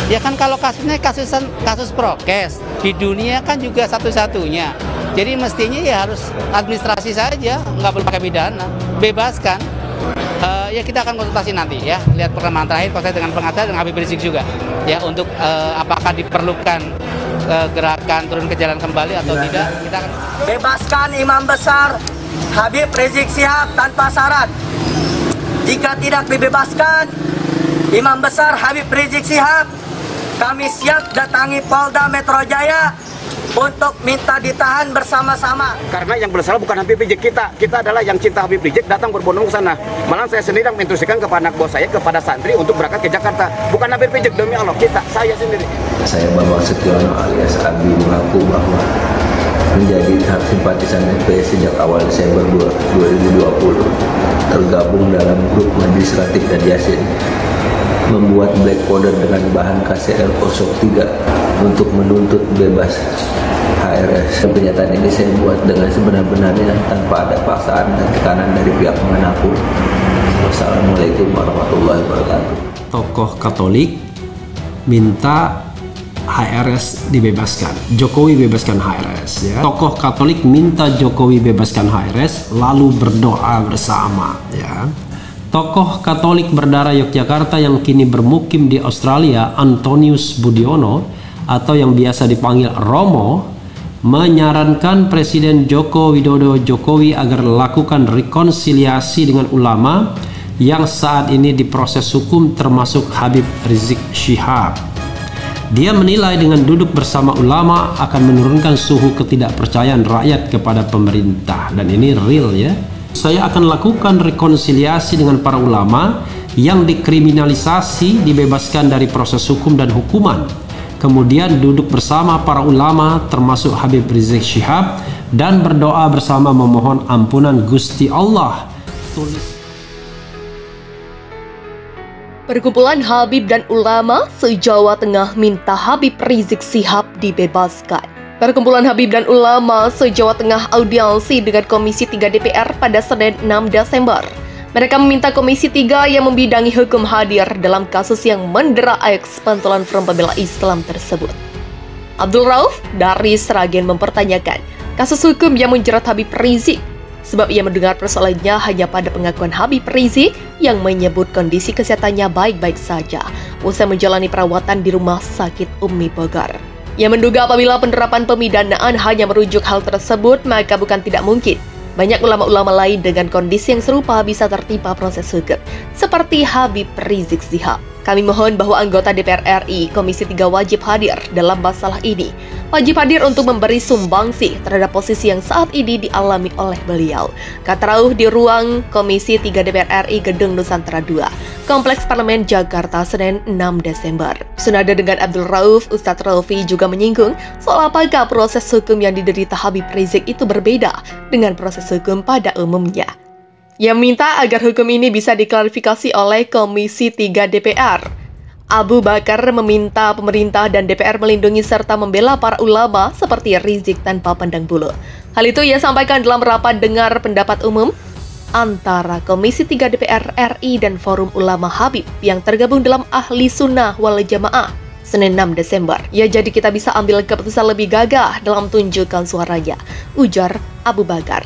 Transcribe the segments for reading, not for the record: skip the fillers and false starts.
Ya kan kalau kasusnya kasus prokes, di dunia kan juga satu-satunya. Jadi mestinya ya harus administrasi saja, nggak perlu pakai pidana, bebaskan. Ya kita akan konsultasi nanti ya, lihat perkembangan terakhir konsultasi dengan pengacara dan Habib Rizik juga. Ya untuk apakah diperlukan gerakan turun ke jalan kembali atau tidak, kita akan... Bebaskan Imam Besar Habib Rizik Syihab tanpa syarat. Jika tidak dibebaskan Imam Besar Habib Rizik Syihab, kami siap datangi Polda Metro Jaya untuk minta ditahan bersama-sama. Karena yang bersalah bukan Habib Rizik, kita adalah yang cinta Habib Rizik datang berbondong ke sana. Malah saya sendiri yang menginstruksikan kepada anak buah saya, kepada santri untuk berangkat ke Jakarta. Bukan Habib Rizik, demi Allah, saya sendiri. Saya Bambang Setiono alias Abi mengaku bahwa menjadi simpatisan FPI sejak awal Desember 2020, tergabung dalam grup Majelis Ratib dan Yasin, membuat black powder dengan bahan KCl03 untuk menuntut bebas HRS. Pernyataan ini saya buat dengan sebenar-benarnya tanpa ada paksaan dan tekanan dari pihak manapun. Wassalamualaikum warahmatullahi wabarakatuh. Tokoh Katolik minta HRS dibebaskan, Jokowi bebaskan HRS ya. Tokoh Katolik minta Jokowi bebaskan HRS lalu berdoa bersama ya. Tokoh Katolik berdarah Yogyakarta yang kini bermukim di Australia, Antonius Budiono atau yang biasa dipanggil Romo, menyarankan Presiden Joko Widodo Jokowi agar lakukan rekonsiliasi dengan ulama yang saat ini diproses hukum termasuk Habib Rizik Syihab. Dia menilai dengan duduk bersama ulama akan menurunkan suhu ketidakpercayaan rakyat kepada pemerintah, dan ini real ya. Saya akan lakukan rekonsiliasi dengan para ulama yang dikriminalisasi, dibebaskan dari proses hukum dan hukuman. Kemudian duduk bersama para ulama termasuk Habib Rizik Syihab dan berdoa bersama memohon ampunan Gusti Allah. Tulis. Perkumpulan Habib dan ulama se-Jawa Tengah minta Habib Rizik Syihab dibebaskan. Perkumpulan Habib dan ulama se-Jawa Tengah audiensi dengan Komisi 3 DPR pada Senin 6 Desember. Mereka meminta Komisi 3 yang membidangi hukum hadir dalam kasus yang mendera eks Pantulan Front Pembela Islam tersebut. Abdul Rauf dari Sragen mempertanyakan kasus hukum yang menjerat Habib Rizik, sebab ia mendengar persoalannya hanya pada pengakuan Habib Rizik yang menyebut kondisi kesehatannya baik-baik saja usai menjalani perawatan di Rumah Sakit Umi Bogor. Ia menduga apabila penerapan pemidanaan hanya merujuk hal tersebut, maka bukan tidak mungkin banyak ulama-ulama lain dengan kondisi yang serupa bisa tertimpa proses hukum, seperti Habib Rizik Syihab. Kami mohon bahwa anggota DPR RI Komisi 3 wajib hadir dalam masalah ini. Wajib hadir untuk memberi sumbangsih terhadap posisi yang saat ini dialami oleh beliau, kata Rauf di ruang Komisi 3 DPR RI Gedung Nusantara 2, Kompleks Parlemen Jakarta, Senin 6 Desember. Senada dengan Abdul Rauf, Ustadz Raufi juga menyinggung soal apakah proses hukum yang diderita Habib Rizik itu berbeda dengan proses hukum pada umumnya. Ia minta agar hukum ini bisa diklarifikasi oleh Komisi 3 DPR. Abu Bakar meminta pemerintah dan DPR melindungi serta membela para ulama seperti Rizik tanpa pandang bulu. Hal itu ia sampaikan dalam rapat dengar pendapat umum antara Komisi 3 DPR RI dan Forum Ulama Habib yang tergabung dalam Ahli Sunnah wal Jamaah, Senin 6 Desember. Ya, jadi kita bisa ambil keputusan lebih gagah dalam tunjukkan suaranya, ujar Abu Bakar.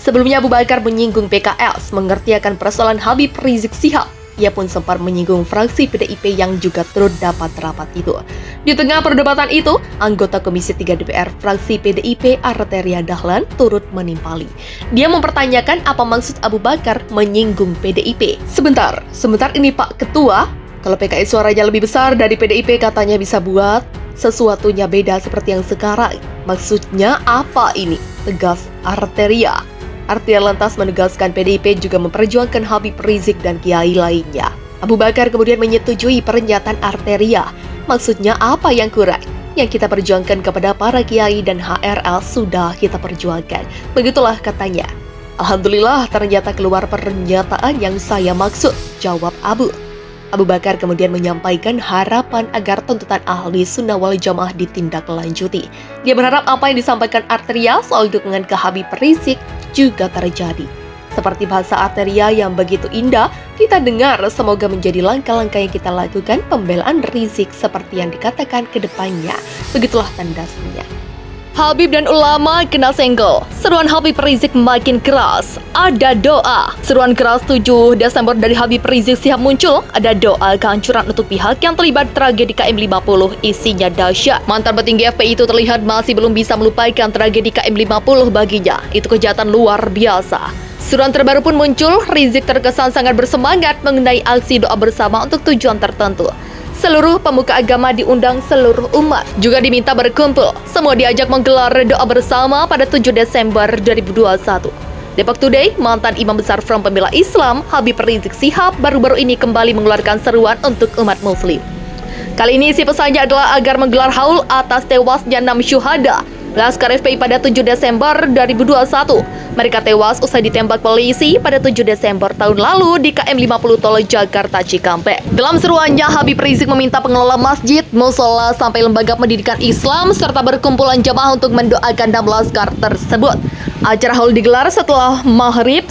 Sebelumnya Abu Bakar menyinggung PKS mengerti akan persoalan Habib Rizik Syihab. Ia pun sempat menyinggung fraksi PDIP yang juga turut dapat rapat itu. Di tengah perdebatan itu, anggota Komisi 3 DPR fraksi PDIP Arteria Dahlan turut menimpali. Dia mempertanyakan apa maksud Abu Bakar menyinggung PDIP. Sebentar ini Pak Ketua, kalau PKS suaranya lebih besar dari PDIP katanya bisa buat sesuatunya beda seperti yang sekarang. Maksudnya apa ini? Tegas Arteria. Arteria lantas menegaskan PDIP juga memperjuangkan Habib Rizik dan kiai lainnya. Abu Bakar kemudian menyetujui pernyataan Arteria. Maksudnya apa yang kurang? Yang kita perjuangkan kepada para kiai dan HRL sudah kita perjuangkan. Begitulah katanya. Alhamdulillah ternyata keluar pernyataan yang saya maksud, jawab Abu. Abu Bakar kemudian menyampaikan harapan agar tuntutan Ahli Sunnah wal Jamaah ditindaklanjuti. Dia berharap apa yang disampaikan Arteria soal dukungan ke Habib Rizik juga terjadi. Seperti bahasa arteria yang begitu indah, kita dengar semoga menjadi langkah-langkah yang kita lakukan pembelaan Rizik seperti yang dikatakan ke depannya. Begitulah tandasnya. Habib dan ulama kena senggol. Seruan Habib Rizik makin keras. Ada doa. Seruan keras 7 Desember dari Habib Rizik Sihab muncul. Ada doa kehancuran untuk pihak yang terlibat tragedi KM50. Isinya dahsyat. Mantan petinggi FPI itu terlihat masih belum bisa melupakan tragedi KM50 baginya. Itu kejahatan luar biasa. Seruan terbaru pun muncul. Rizik terkesan sangat bersemangat mengenai aksi doa bersama untuk tujuan tertentu. Seluruh pemuka agama diundang, seluruh umat juga diminta berkumpul. Semua diajak menggelar doa bersama pada 7 Desember 2021. Depok Today, mantan Imam Besar Front Pembela Islam, Habib Rizik Sihab, baru-baru ini kembali mengeluarkan seruan untuk umat muslim. Kali ini isi pesannya adalah agar menggelar haul atas tewasnya 6 syuhada Laskar FPI pada 7 Desember 2021. Mereka tewas usai ditembak polisi pada 7 Desember tahun lalu di KM50 Tol Jakarta Cikampek. Dalam seruannya, Habib Rizik meminta pengelola masjid, musola, sampai lembaga pendidikan Islam serta berkumpulan jamaah untuk mendoakan 6 laskar tersebut. Acara haul digelar setelah maghrib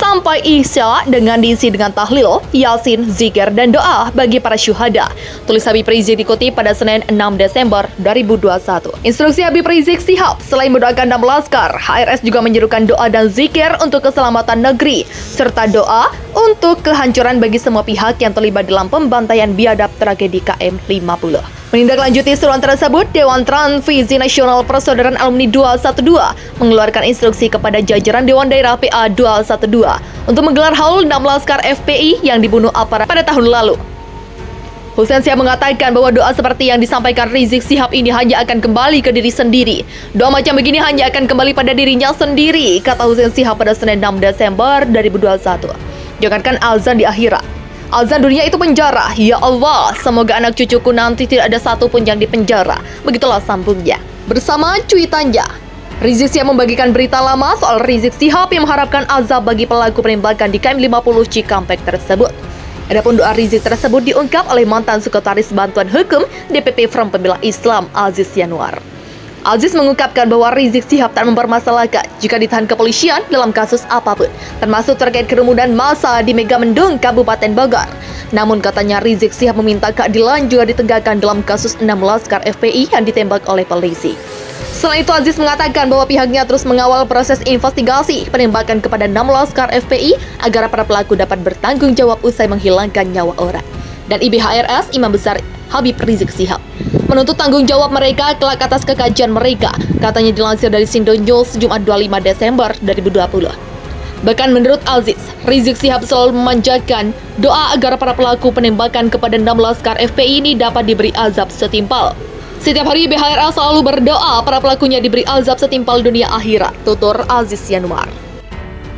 sampai isya dengan diisi dengan tahlil, yasin, zikir, dan doa bagi para syuhada. Tulis Habib Rizik dikutip pada Senin 6 Desember 2021. Instruksi Habib Rizik Sihab, selain mendoakan 6 laskar, HRS juga menyerukan doa dan zikir untuk keselamatan negeri, serta doa untuk kehancuran bagi semua pihak yang terlibat dalam pembantaian biadab tragedi KM50. Menindaklanjuti seruan tersebut, Dewan Transvisi Nasional Persaudaraan Alumni 212 mengeluarkan instruksi kepada jajaran Dewan Daerah PA 212 untuk menggelar haul 6 laskar FPI yang dibunuh aparat pada tahun lalu. Hussein Sihab mengatakan bahwa doa seperti yang disampaikan Rizik Sihab ini hanya akan kembali ke diri sendiri. Doa macam begini hanya akan kembali pada dirinya sendiri, kata Hussein Sihab pada Senin 6 Desember 2021. Jangankan azan di akhirat, azan dunia itu penjara. Ya Allah, semoga anak cucuku nanti tidak ada satupun yang dipenjara. Begitulah sambungnya. Bersama cuitannya, Rizik Sihab membagikan berita lama soal Rizik Sihab yang mengharapkan azab bagi pelaku penembakan di KM50 Cikampek tersebut. Adapun doa Rizik tersebut diungkap oleh mantan Sekretaris Bantuan Hukum DPP Front Pembela Islam Aziz Yanuar. Aziz mengungkapkan bahwa Rizik Sihab tak mempermasalahkan jika ditahan kepolisian dalam kasus apapun, termasuk terkait kerumunan massa di Megamendung, Kabupaten Bogor. Namun katanya Rizik Sihab meminta keadilan juga ditegakkan dalam kasus 6 laskar FPI yang ditembak oleh polisi. Selain itu, Aziz mengatakan bahwa pihaknya terus mengawal proses investigasi penembakan kepada 6 laskar FPI agar para pelaku dapat bertanggung jawab usai menghilangkan nyawa orang. Dan IBHRS, Imam Besar Habib Rizik Sihab, menuntut tanggung jawab mereka kelak atas kekajian mereka, katanya dilansir dari Sindo News Jumat 25 Desember 2020. Bahkan menurut Aziz, Rizik Sihab selalu memanjakan doa agar para pelaku penembakan kepada 6 laskar FPI ini dapat diberi azab setimpal. Setiap hari BHRA selalu berdoa para pelakunya diberi azab setimpal dunia akhirat, tutur Aziz Yanuar.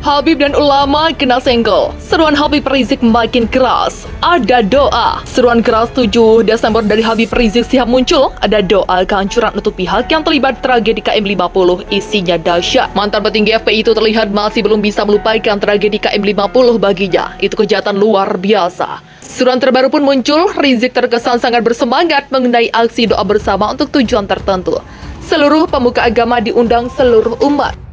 Habib dan ulama kena senggol. Seruan Habib Rizik makin keras. Ada doa. Seruan keras 7 Desember dari Habib Rizik Sihab muncul. Ada doa kehancuran untuk pihak yang terlibat tragedi KM50. Isinya dahsyat. Mantan petinggi FPI itu terlihat masih belum bisa melupakan tragedi KM50 baginya. Itu kejahatan luar biasa. Seruan terbaru pun muncul. Rizik terkesan sangat bersemangat mengenai aksi doa bersama untuk tujuan tertentu. Seluruh pemuka agama diundang, seluruh umat